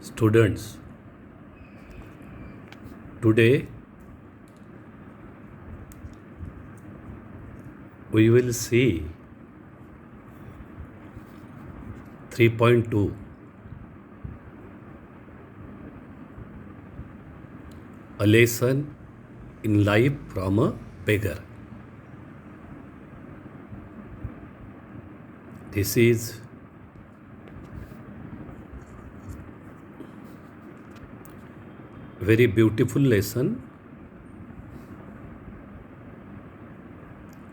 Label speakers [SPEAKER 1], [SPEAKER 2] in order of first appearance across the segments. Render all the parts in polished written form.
[SPEAKER 1] Students, today we will see 3.2, a lesson in life from a beggar. This is very beautiful lesson.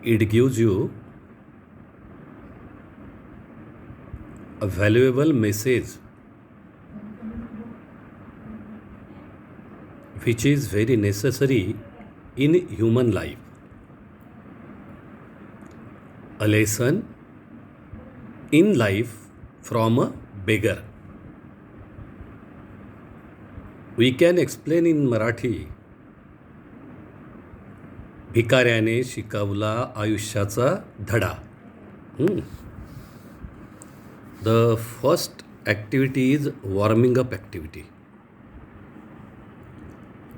[SPEAKER 1] It gives you a valuable message which is very necessary in human life. A lesson in life from a beggar. We can explain in Marathi. भिकाऱ्याने शिकवला आयुष्याचा धडा. The first activity is warming up activity.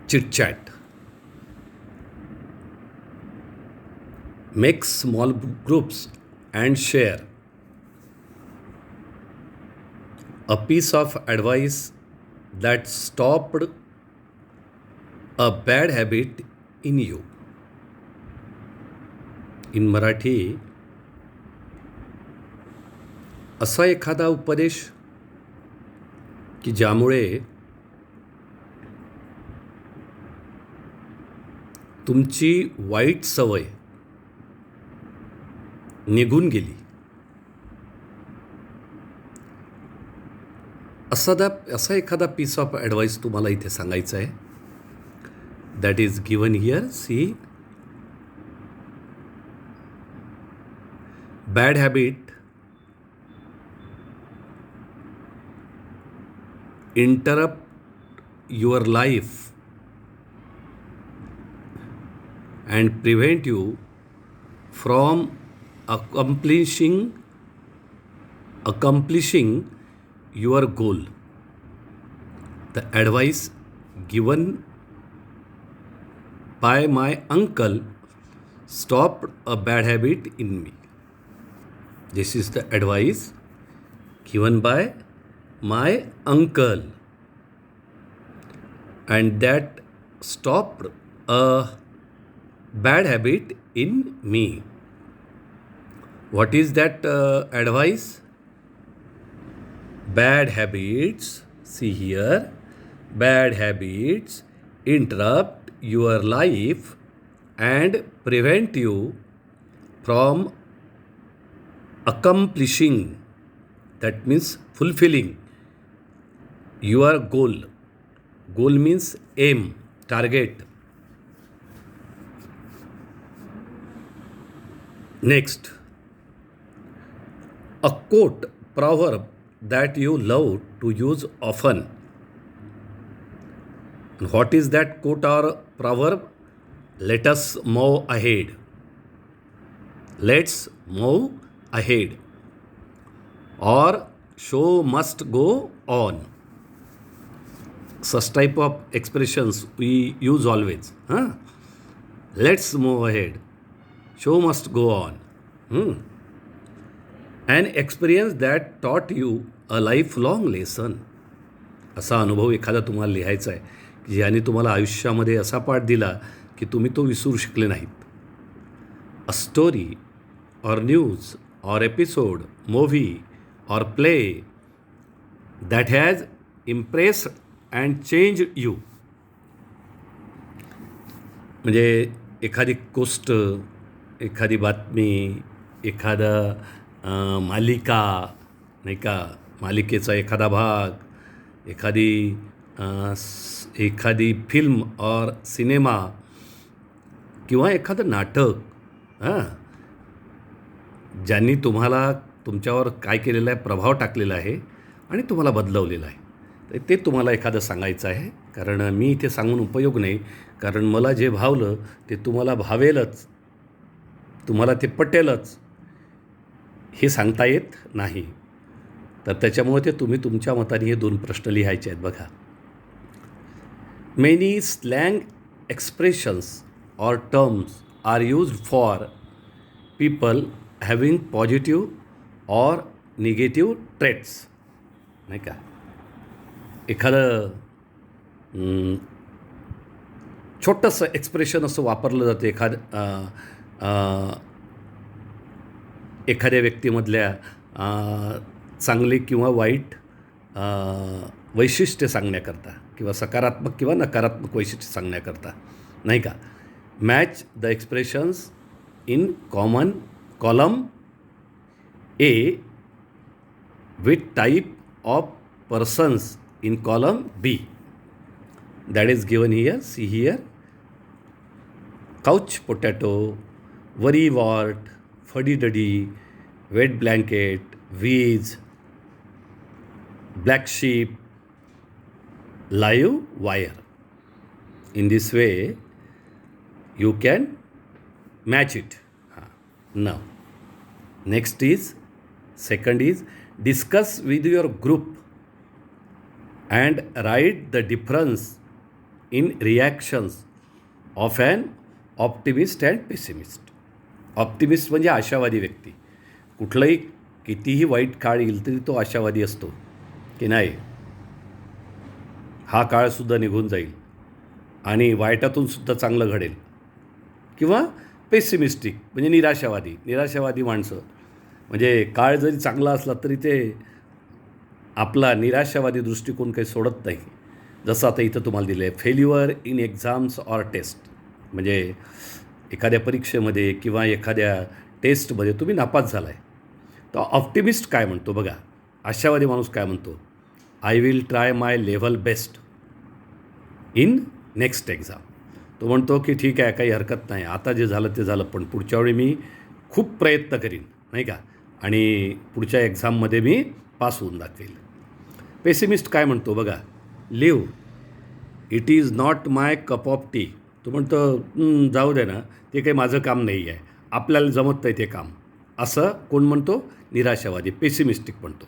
[SPEAKER 1] Chit chat. Make small groups and share. A piece of advice that stopped a bad habit in you. In Marathi, असा एखादा उपदेश की ज्यामुळे तुमची white सवय निघून गेली. असा एखादा पीस ऑफ ॲडवाईस तुम्हाला इथे सांगायचा आहे. That is given here. See, bad habit interrupt your life and prevent you from accomplishing your goal. The advice given by my uncle stopped a bad habit in me. This is the advice given by my uncle, and that stopped a bad habit in me. What is that advice? Bad habits, see here, bad habits interrupt your life and prevent you from accomplishing, that means fulfilling your goal. Goal means aim, target. Next, a quote, proverb that you love to use often. And what is that quote or proverb? Let us move ahead. Let's move ahead, or show must go on. Such type of expressions we use always. Let's move ahead, show must go on. An experience that taught you a lifelong lesson. असा अनुभव एखादा तुम्हाला लिहायचा आहे की ज्याने तुम्हाला आयुष्यामध्ये असा पाठ दिला की तुम्ही तो विसरू शकले नाहीत. A story or news or episode, movie or play that has impressed and changed you. म्हणजे एखादी गोष्ट, एखादी बातमी, एखादा मालिका, नाही का, मालिकेचा एखादा भाग, एखादी फिल्म और सिनेमा किंवा एखादं नाटक, ज्यांनी तुम्हाला तुमच्यावर काय केलेला आहे, प्रभाव टाकलेला आहे आणि तुम्हाला बदलवलेला आहे. तर ते तुम्हाला एखादं सांगायचं आहे. कारण मी इथे सांगून उपयोग नाही, कारण मला जे भावलं ते तुम्हाला भावेलच, तुम्हाला ते पटेलच हे सांगता येत नाही. तर त्याच्यामुळे ते तुम्ही तुमच्या मताने हे 2 प्रश्न लिहायचे आहेत बघा. Many slang expressions or terms are used for people having positive or negative traits. नाही का, एखादं छोटंसं एक्सप्रेशन असं वापरलं जातं एखाद्या व्यक्तीमधल्या चांगली किंवा वाईट वैशिष्ट्य सांगण्याकरता किंवा सकारात्मक किंवा नकारात्मक वैशिष्ट्य सांगण्याकरता. नाही का, match the expressions in column A with type of persons in column B. That is given here. See here. Couch potato, worrywart, fuddy-duddy, wet blanket, wheeze, black sheep, live wire. In this way, you can match it. Now, second is discuss with your group and write the difference in reactions of an optimist and pessimist. Optimist म्हणजे आशावादी व्यक्ती. कुठलंही कितीही white काळ येईल तरी तो आशावादी असतो की नाही, हा काळसुद्धा निघून जाईल आणि वाईटातून सुद्धा चांगलं घडेल. किंवा पेसिमिस्टिक म्हणजे निराशावादी माणसं म्हणजे काळ जरी चांगला असला तरी ते आपला निराशावादी दृष्टिकोन काही सोडत नाही. जसं आता इथं तुम्हाला दिलं आहे, failure in exams or test, म्हणजे एखाद्या परीक्षेमध्ये किंवा एखाद्या टेस्टमध्ये तुम्ही नापास झाला आहे. तर ऑप्टिमिस्ट काय म्हणतो बघा, आशावादी माणूस काय म्हणतो, I will try my level best in next exam. तो म्हणतो की ठीक आहे, काही हरकत नाही, आता जे झालं ते झालं, पण पुढच्या वेळी मी खूप प्रयत्न करीन, नाही का, आणि पुढच्या एक्झाममध्ये मी पास होऊन दाखवेल. पेसिमिस्ट काय म्हणतो बघा, leave, it is not my cup of tea. तो म्हणतो जाऊ दे ना, ते काही माझं काम नाही आहे, आपल्याला जमत नाही ते काम, असं कोण म्हणतो, निराशावादी पेसिमिस्टिक म्हणतो.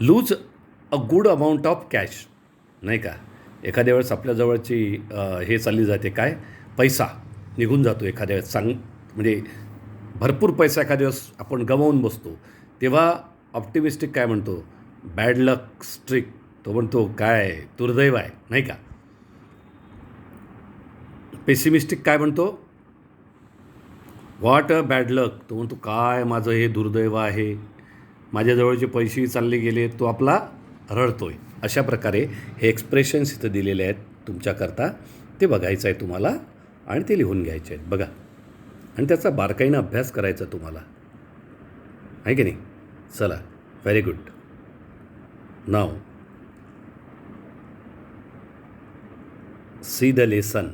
[SPEAKER 1] Lose a good amount of cash, नाही का, एखाद्या वेळेस आपल्याजवळची हे चालली जाते काय, पैसा निघून जातो एखाद्या वेळेस, म्हणजे भरपूर पैसा एखाद्या वेळेस आपण गमावून बसतो, तेव्हा ऑप्टिमिस्टिक काय म्हणतो, बॅड लक स्ट्रिक. तो म्हणतो काय दुर्दैव आहे, नाही का. पेसिमिस्टिक काय म्हणतो, व्हॉट अ बॅड लक. तो म्हणतो काय माझं हे दुर्दैव आहे, माझ्याजवळचे पैसेही चालले गेले, तो आपला रडतोय. अशा प्रकारे हे एक्सप्रेशन्स इथं दिलेले आहेत तुमच्याकरता, ते बघायचं आहे तुम्हाला आणि ते लिहून घ्यायचे आहेत बघा, आणि त्याचा बारकाईनं अभ्यास करायचा तुम्हाला, आहे की नाही. चला, very good. Now see the lesson.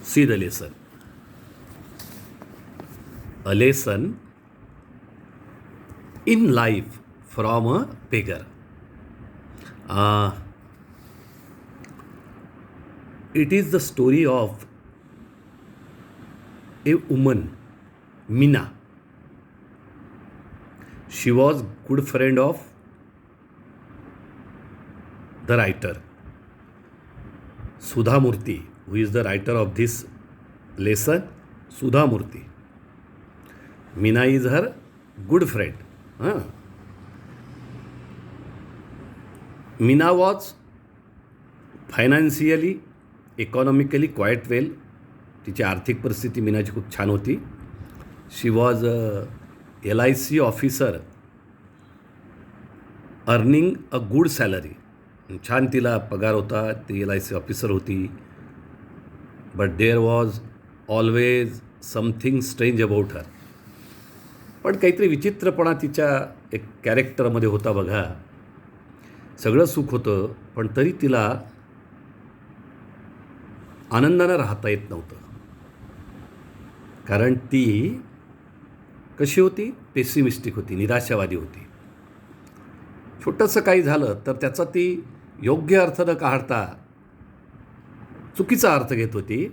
[SPEAKER 1] See the lesson. A lesson in life from a beggar. It is the story of a woman, Meena. She was good friend of the writer Sudha Murthy, who is the writer of this lesson, Sudha Murthy. Meena is her good friend. Meena was financially, economically quite well. तिची आर्थिक परिस्थिती मीनाची खूप छान होती. She was LIC officer earning a good salary. छान तिला पगार होता, ती LIC ऑफिसर होती. But there was always something strange about her. पण काहीतरी विचित्रपणा तिच्या एक कॅरेक्टरमध्ये होता बघा. सगळं सुख होतं पण तरी तिला आनंदानं राहता येत नव्हतं. कारण ती कशी होती, पेसिमिस्टिक होती, निराशावादी होती. छोटंसं काही झालं तर त्याचा ती योग्य अर्थ न काढता चुकीचा अर्थ घेत होती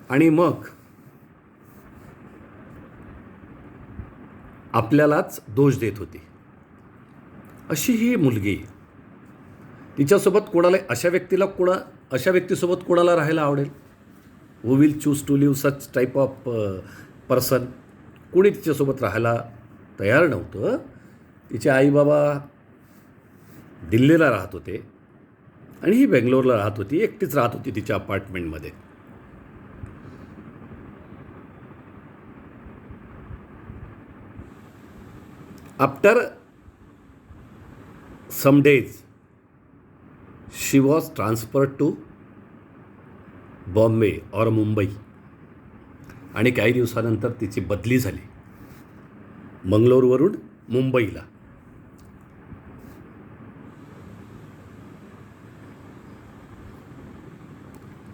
[SPEAKER 1] आणि मग आपल्यालाच दोष देत होती. अशी ही मुलगी. तिच्यासोबत कोणाला अशा व्यक्तीसोबत कोणाला राहायला आवडेल? Who will choose to live such type of person? कोणी तिच्यासोबत राहायला तयार नव्हतं. तिचे आईबाबा दिल्लीला राहत होते आणि ही बेंगलोरला राहत होती. एकटीच राहत होती तिच्या अपार्टमेंटमध्ये. After some days she was transferred to Bombay और मुंबई आणि काही दिवसानंतर तिची बदली झाली मंगलोरवरून मुंबईला.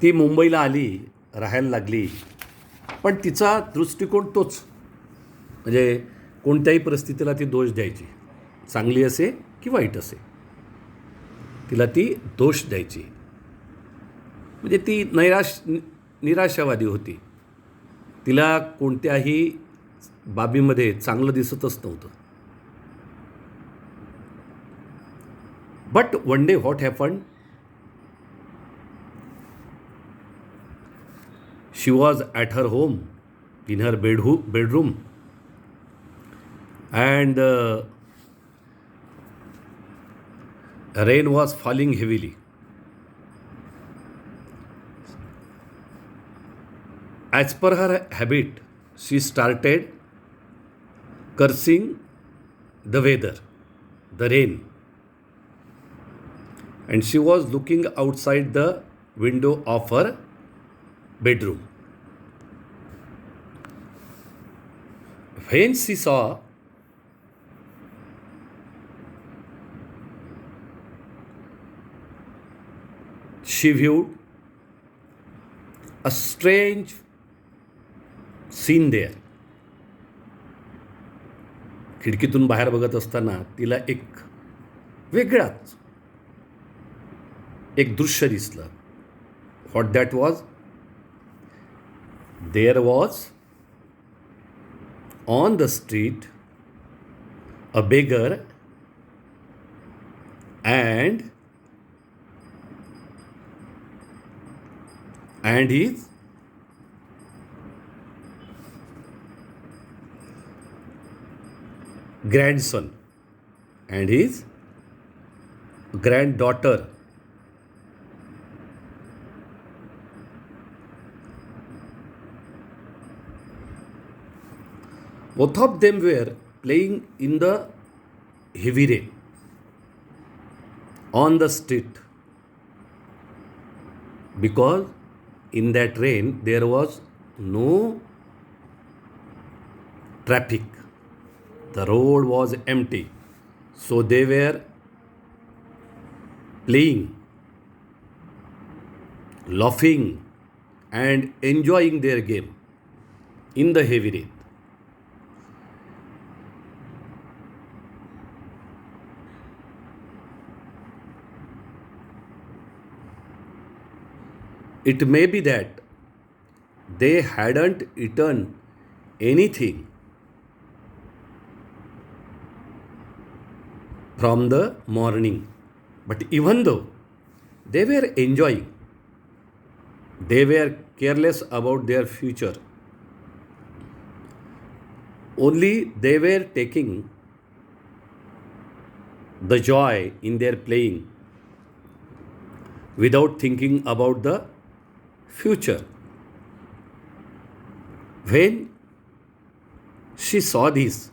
[SPEAKER 1] ती मुंबईला आली, राहायला लागली, पण तिचा दृष्टिकोन तोच. म्हणजे कोणत्याही परिस्थितीला ती दोष द्यायची, चांगली असे की वाईट असे, तिला ती दोष द्यायची. म्हणजे ती निराशावादी होती. तिला कोणत्याही बाबीमध्ये चांगलं दिसतच नव्हतं. But one day what happened, she was at her home in her bedroom and rain was falling heavily. As per her habit, she started cursing the weather, the rain, and she was looking outside the window of her bedroom. When she saw she viewed a strange scene there. खिडकीतून बाहेर बघत असताना तिला वेगळाच एक दृश्य दिसलं. What that was? There was on the street a beggar and his grandson and his granddaughter. Both of them were playing in the heavy rain on the street, because in that rain there was no traffic. The road was empty. So they were playing, laughing and enjoying their game in the heavy rain. It may be that they hadn't eaten anything from the morning, but even though they were enjoying, they were careless about their future. Only they were taking the joy in their playing without thinking about the future. When she saw this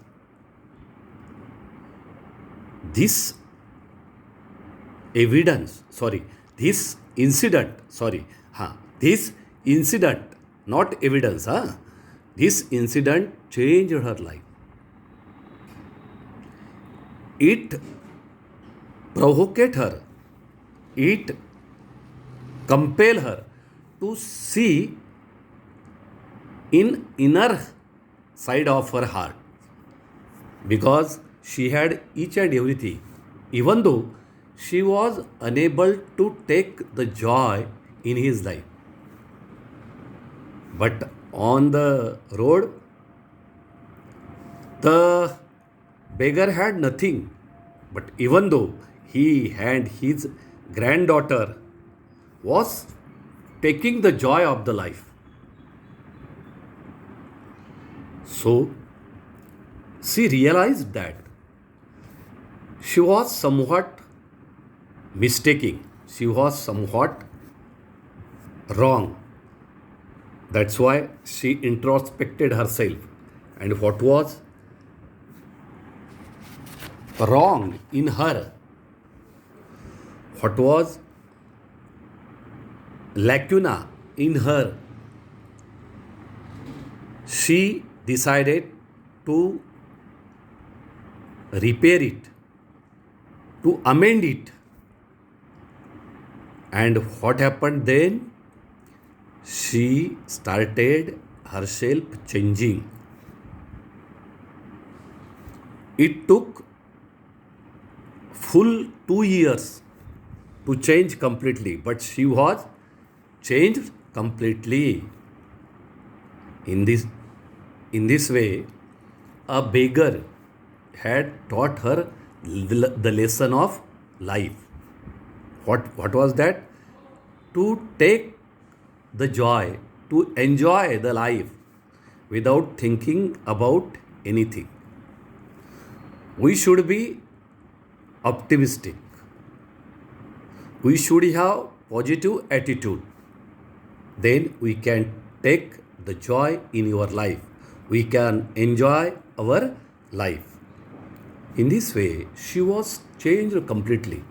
[SPEAKER 1] incident, not evidence, this incident changed her life. It provoked her, it compelled her to see in inner side of her heart, because she had each and everything, even though she was unable to take the joy in his life. But on the road, the beggar had nothing. But even though he and his granddaughter was taking the joy of the life, so she realized that she was somewhat mistaking. She was somewhat wrong. That's why she introspected herself. And what was wrong in her? What was lacuna in her? She decided to repair it, to amend it. And what happened then? She started herself changing. It took full 2 years to change completely, but she was changed completely. In this, in this way, a beggar had taught her the lesson of life. What was that? To take the joy, to enjoy the life without thinking about anything. We should be optimistic. We should have positive attitude. Then we can take the joy in your life. We can enjoy our life. In this way, she was changed completely.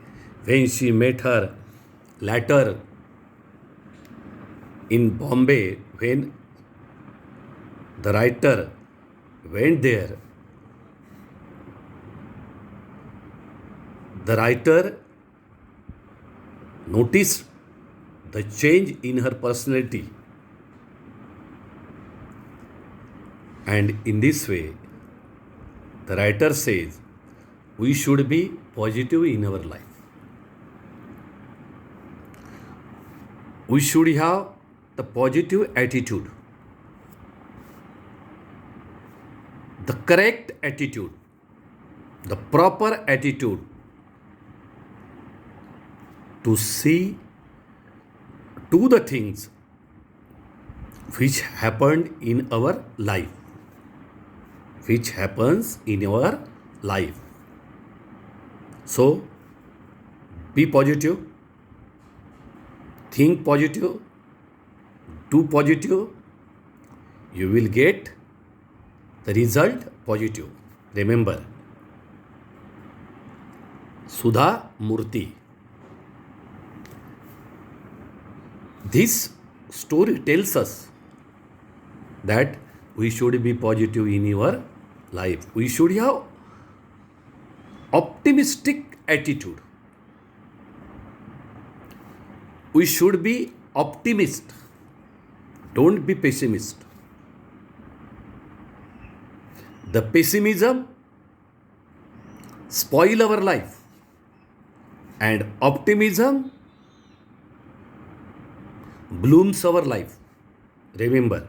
[SPEAKER 1] When she met her later in Bombay, when the writer went there, the writer noticed the change in her personality. And in this way, the writer says, we should be positive in our life. We should have the positive attitude, the correct attitude, the proper attitude to see to the things which happened in our life, which happens in our life. So, be positive, think positive, do positive, you will get the result positive. Remember, Sudha Murthy. This story tells us that we should be positive in our life. We should have optimistic attitude. We should be optimist. Don't be pessimist. The pessimism spoil our life, and optimism blooms our life. Remember.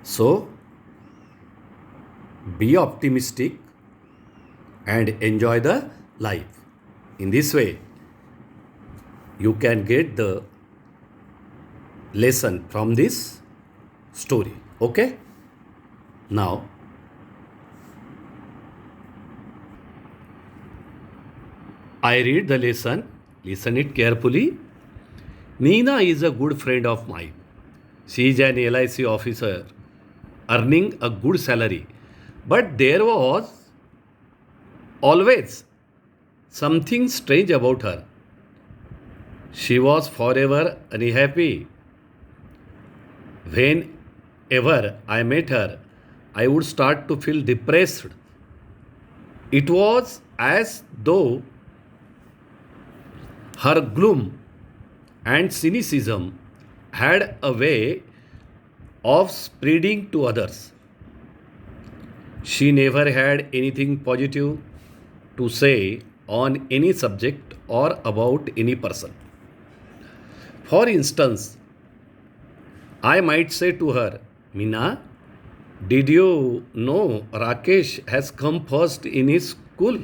[SPEAKER 1] So, be optimistic and enjoy the life. In this way, you can get the lesson from this story. Okay? Now, I read the lesson. Listen it carefully. Neena is a good friend of mine. She is an LIC officer earning a good salary. But there was always something strange about her. She was forever unhappy. Whenever I met her, I would start to feel depressed. It was as though her gloom and cynicism had a way of spreading to others. She never had anything positive to say on any subject or about any person. For instance, I might say to her, Meena, did you know Rakesh has come first in his school?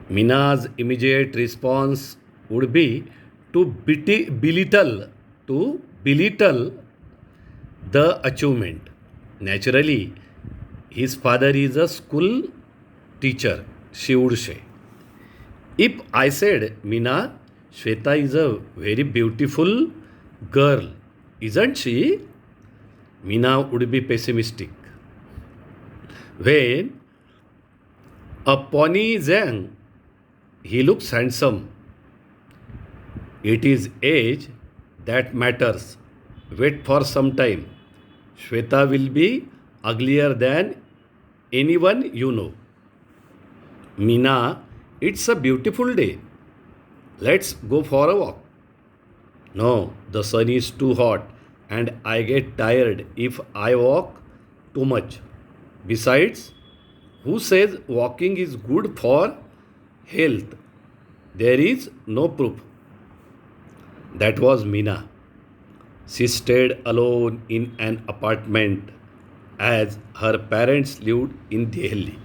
[SPEAKER 1] Mina's immediate response would be to belittle the achievement. Naturally, his father is a school teacher, she would say. If I said, Mina, Shweta is a very beautiful girl, isn't she? Mina would be pessimistic. When a pony Zhang, he looks handsome. It is age that matters. Wait for some time. Shweta will be uglier than anyone you know. Mina, it's a beautiful day. Let's go for a walk. No, the sun is too hot and I get tired if I walk too much. Besides, who says walking is good for health? There is no proof. That was Mina. She stayed alone in an apartment as her parents lived in Delhi.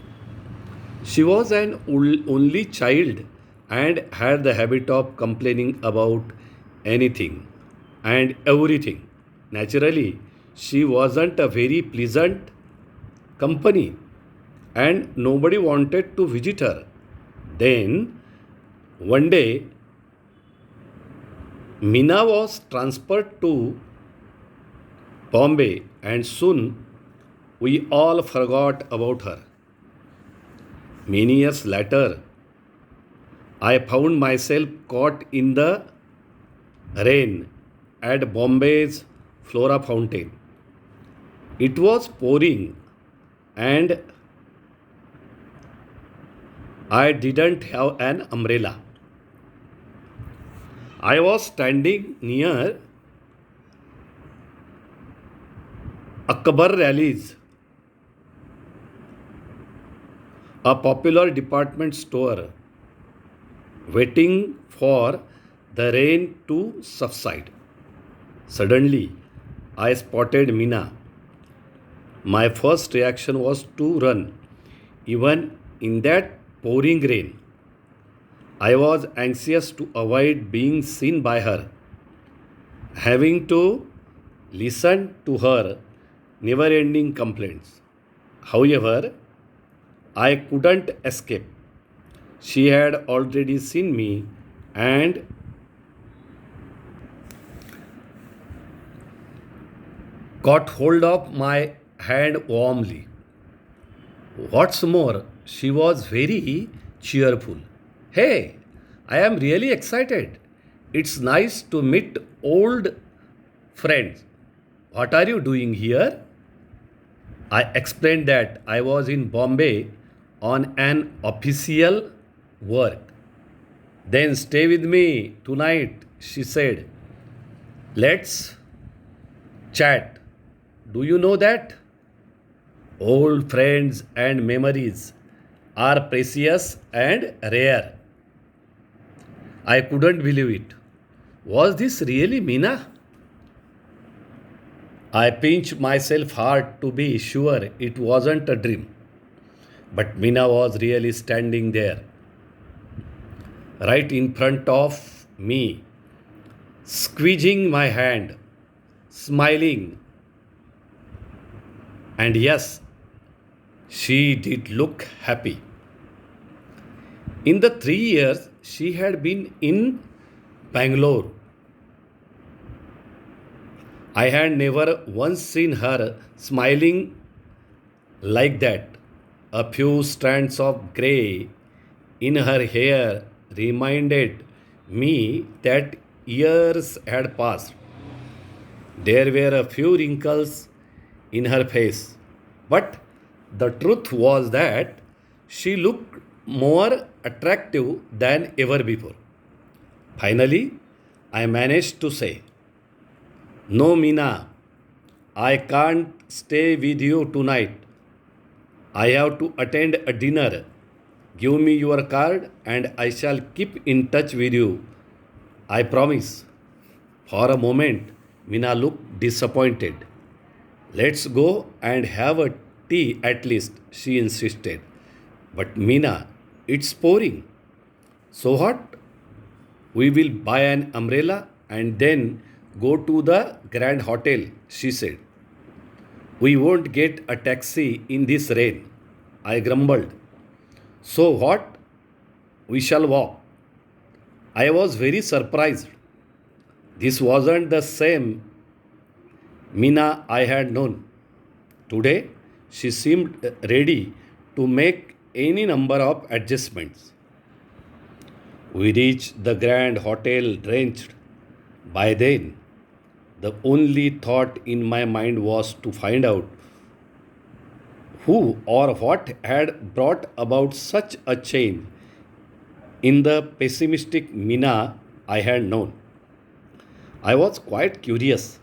[SPEAKER 1] She was an only child and had the habit of complaining about anything and everything. Naturally, she wasn't a very pleasant company and nobody wanted to visit her. Then, one day, Meena was transferred to Bombay and soon we all forgot about her. Many years later, I found myself caught in the rain at Bombay's Flora Fountain. It was pouring and I didn't have an umbrella. I was standing near Akbar Rallies, a popular department store, waiting for the rain to subside. Suddenly, I spotted Meena. My first reaction was to run, even in that pouring rain. I was anxious to avoid being seen by her, having to listen to her never ending complaints. However, I couldn't escape. She had already seen me and caught hold of my hand warmly. What's more, she was very cheerful. Hey, I am really excited. It's nice to meet old friends. What are you doing here? I explained that I was in Bombay on an official work. Then stay with me tonight, she said. Let's chat. Do you know that? Old friends and memories are precious and rare. I couldn't believe it. Was this really Meena? I pinched myself hard to be sure it wasn't a dream. But Meena was really standing there, right in front of me, squeezing my hand, smiling. And yes, she did look happy. In the 3 years she had been in Bangalore, I had never once seen her smiling like that. A few strands of grey in her hair reminded me that years had passed. There were a few wrinkles in her face, but the truth was that she looked more attractive than ever before. Finally, I managed to say, No, Meena, I can't stay with you tonight. I have to attend a dinner. Give me your card and I shall keep in touch with you. I promise. For a moment, Mina looked disappointed. Let's go and have a tea at least, she insisted. But Mina, it's pouring. So what? We will buy an umbrella and then go to the Grand Hotel, she said. We won't get a taxi in this rain, I grumbled. So what? We shall walk. I was very surprised. This wasn't the same Mina I had known. Today, she seemed ready to make any number of adjustments. We reached the Grand Hotel drenched. By then, the only thought in my mind was to find out who or what had brought about such a change in the pessimistic Mina I had known. I was quite curious.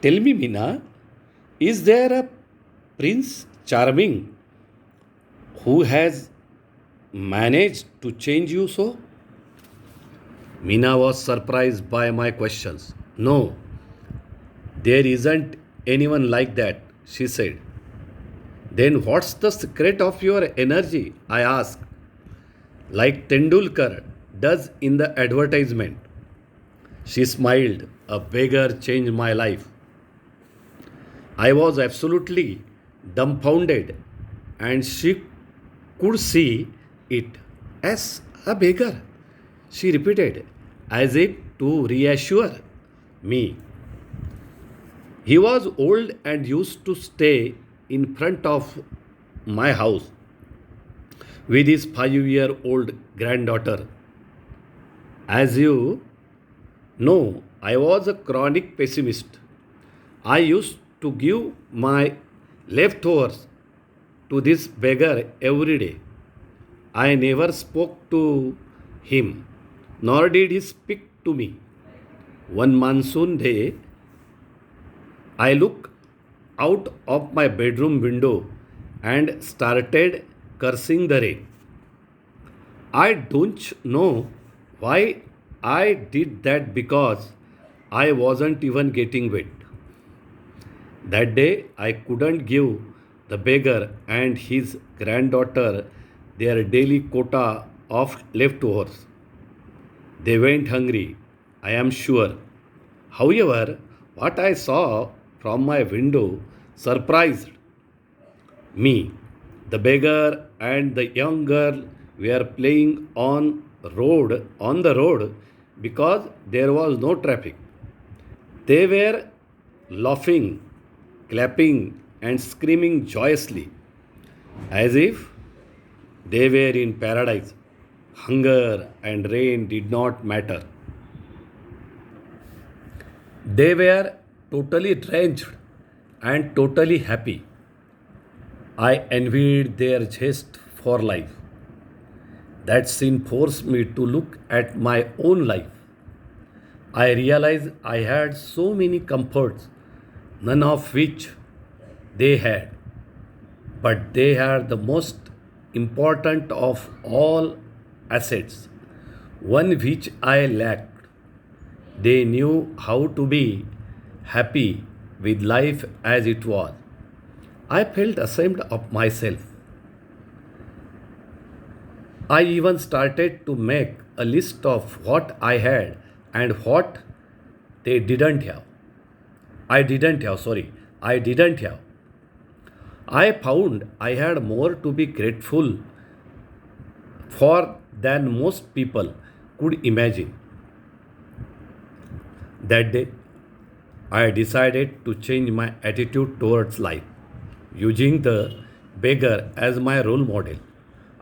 [SPEAKER 1] Tell me, Mina, is there a Prince Charming who has managed to change you so? Mina was surprised by my questions. No, there isn't anyone like that, she said. Then what's the secret of your energy? I asked. Like Tendulkar does in the advertisement. She smiled. A beggar changed my life. I was absolutely dumbfounded, and she could see it. As a beggar, she repeated, as if to reassure me. He was old and used to stay in front of my house with his 5-year-old granddaughter. As you know, I was a chronic pessimist. I used to give my leftovers to this beggar every day. I never spoke to him, nor did he speak to me. One monsoon day, I looked out of my bedroom window and started cursing the rain. I don't know why I did that because I wasn't even getting wet. That day I couldn't give the beggar and his granddaughter their daily quota of leftovers. They went hungry, I am sure. However, what I saw from my window surprised me. The beggar and the young girl were playing on the road because there was no traffic. They were laughing, clapping, and screaming joyously as if they were in paradise. Hunger and rain did not matter. They were totally drenched and totally happy. I envied their zest for life. That scene forced me to look at my own life. I realized I had so many comforts, none of which they had, but they had the most important of all assets, one which I lacked. They knew how to be happy with life as it was. I felt ashamed of myself. I even started to make a list of what I had and what they didn't have. I didn't have. I found I had more to be grateful for than most people could imagine. That day, I decided to change my attitude towards life, using the beggar as my role model.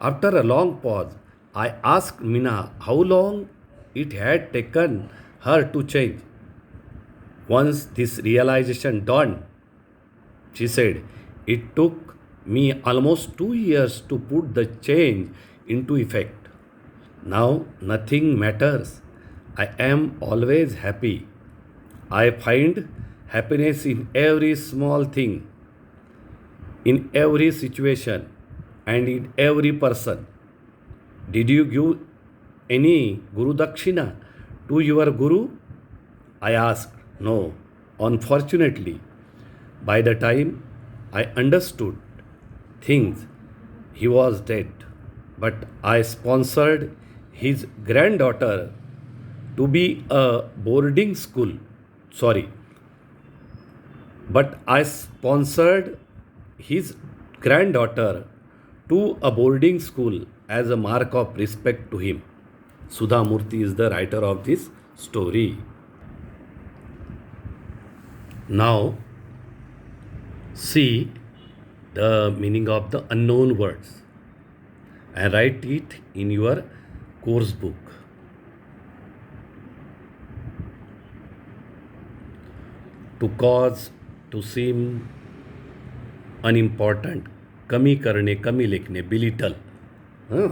[SPEAKER 1] After a long pause, I asked Mina how long it had taken her to change. Once this realization dawned, she said, it took me almost 2 years to put the change into effect. Now nothing matters. I am always happy. I find happiness in every small thing, in every situation, and in every person. Did you give any Guru Dakshina to your Guru? I asked. No, unfortunately, by the time I understood things, he was dead. But I sponsored his granddaughter to be a boarding school. Sorry, but I sponsored his granddaughter to a boarding school as a mark of respect to him. Sudha Murthy is the writer of this story. Now, see the meaning of the unknown words and write it in your course book. To cause, to seem unimportant, कमी करणे, कमी लेखणे, belittle. हां.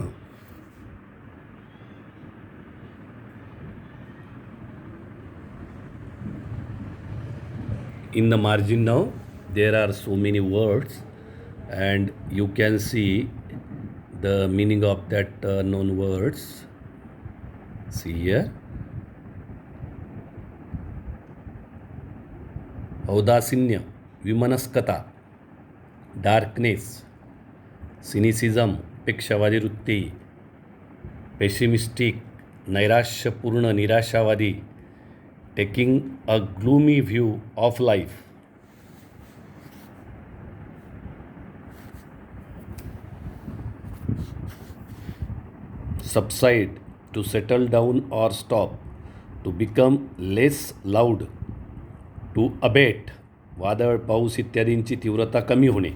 [SPEAKER 1] In the margin now, there are so many words, and you can see the meaning of that known words. See here. औदासिन्य, विमनस्कता, darkness, cynicism, अपेक्षावादी वृत्ती, pessimistic, नैराश्यपूर्ण, निराशावादी, taking a gloomy view of life. Subside, to settle down or stop, to become less loud, to abate, वादळ, पाऊस इत्यादींची तीव्रता कमी होणे.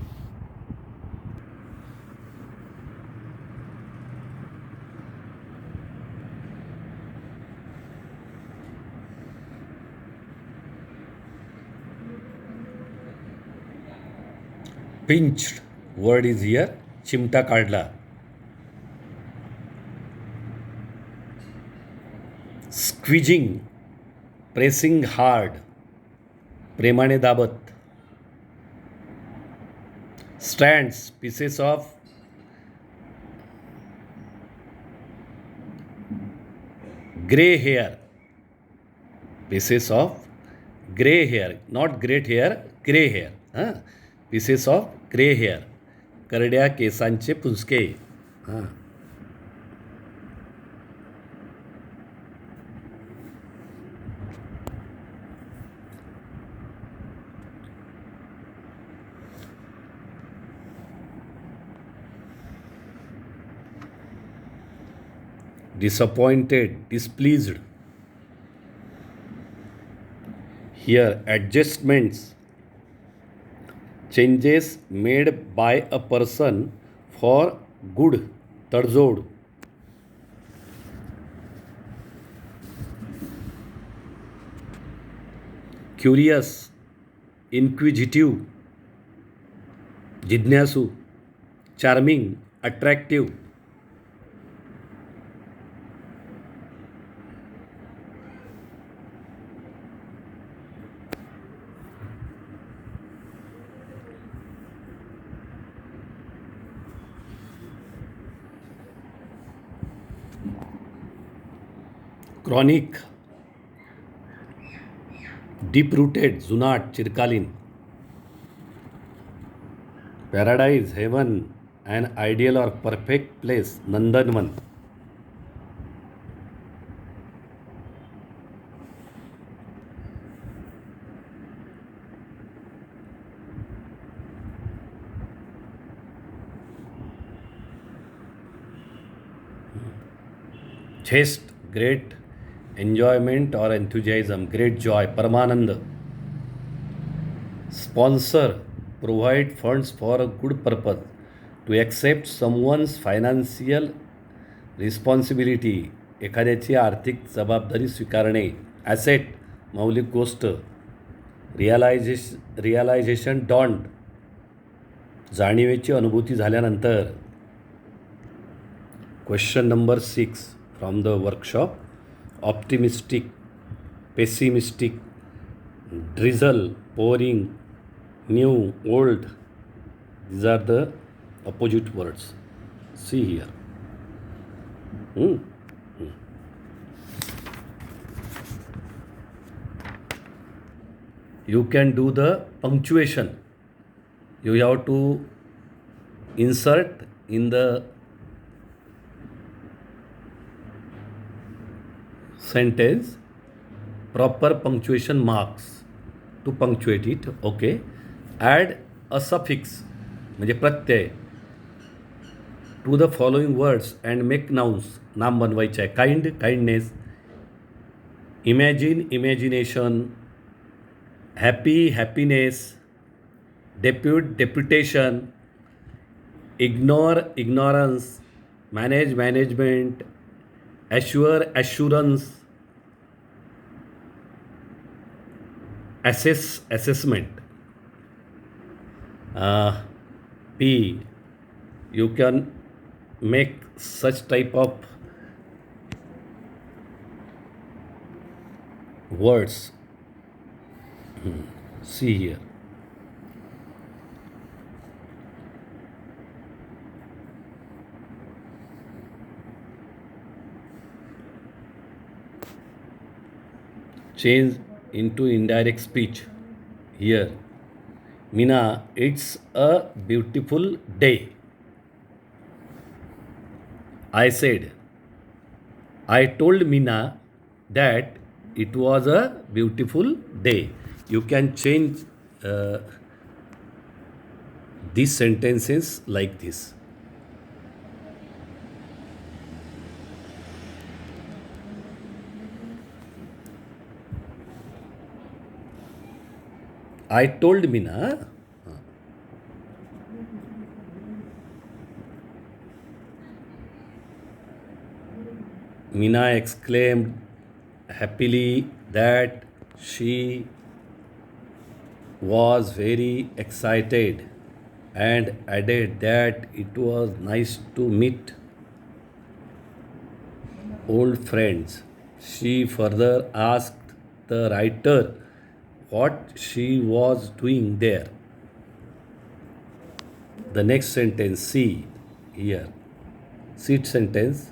[SPEAKER 1] पिंच्ड वर्ड इज हियर, चिमटा काढला. स्क्विजिंग, प्रेसिंग हार्ड, प्रेमाने दाबत. Strands, pieces of grey hair, pieces of grey hair, not great hair, grey hair. हां, पीसेस ऑफ ग्रे हेअर, करड्या केसांचे पुंजके. हां. Disappointed, displeased. Here, adjustments, changes made by a person for good, तडजोड. Curious, inquisitive, जिज्ञासू. Charming, attractive. Chronic, deep rooted, जुनाट, चिरकालीन. Paradise, heaven, an ideal or perfect place, नंदनवन. Zest, great enjoyment or enthusiasm, great joy, परमानंद. Sponsor, provide funds for a good purpose, to accept someone's financial responsibility, एखाद्याची आर्थिक जबाबदारी स्वीकारणे. Asset, मौलिक गोष्ट. Realisation don't, जाणीवेची अनुभूती झाल्यानंतर. Question number 6 from the workshop. Optimistic, pessimistic, drizzle, pouring, new, old. These are the opposite words. See here. You can do the punctuation. You have to insert in the sentence proper punctuation marks to punctuate it. Okay. Add a suffix म्हणजे प्रत्यय to the following words and make nouns. नाम बनवायचे आहे. Kind kindness, imagine imagination, happy happiness, deputation, ignore ignorance, manage management, assure assurance, assessment. P, you can make such type of words. See here. Change into indirect speech. Here, Meena, it's a beautiful day. I said, I told Meena that it was a beautiful day. You can change these sentences like this. I told Meena. Meena exclaimed happily that she was very excited and added that it was nice to meet old friends. She further asked the writer what she was doing there. The next sentence, see here. See sentence.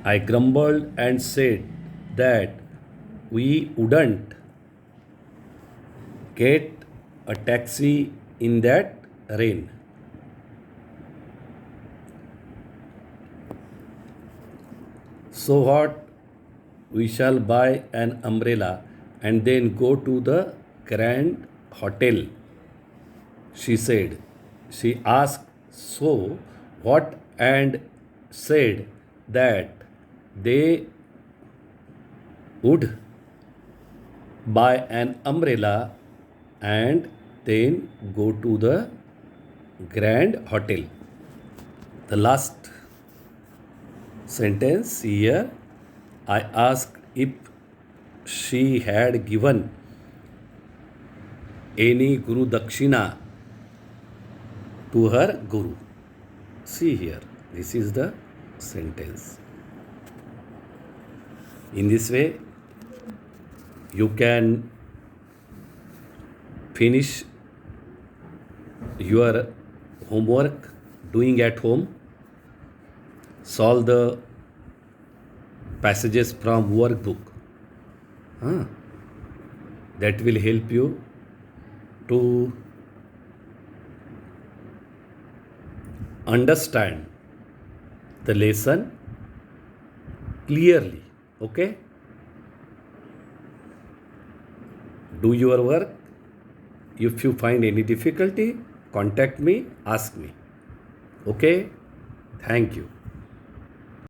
[SPEAKER 1] I grumbled and said that we wouldn't get a taxi in that rain. So what? We shall buy an umbrella and then go to the Grand Hotel, she said. She asked, so what? And said that they would buy an umbrella and then go to the Grand Hotel. The last sentence here. I asked if she had given any Guru Dakshina to her Guru. See here, this is the sentence. In this way, you can finish your homework doing at home, solve the passages from workbook. That will help you to understand the lesson clearly. Okay? Do your work. If you find any difficulty, contact me, ask me. Okay? Thank you.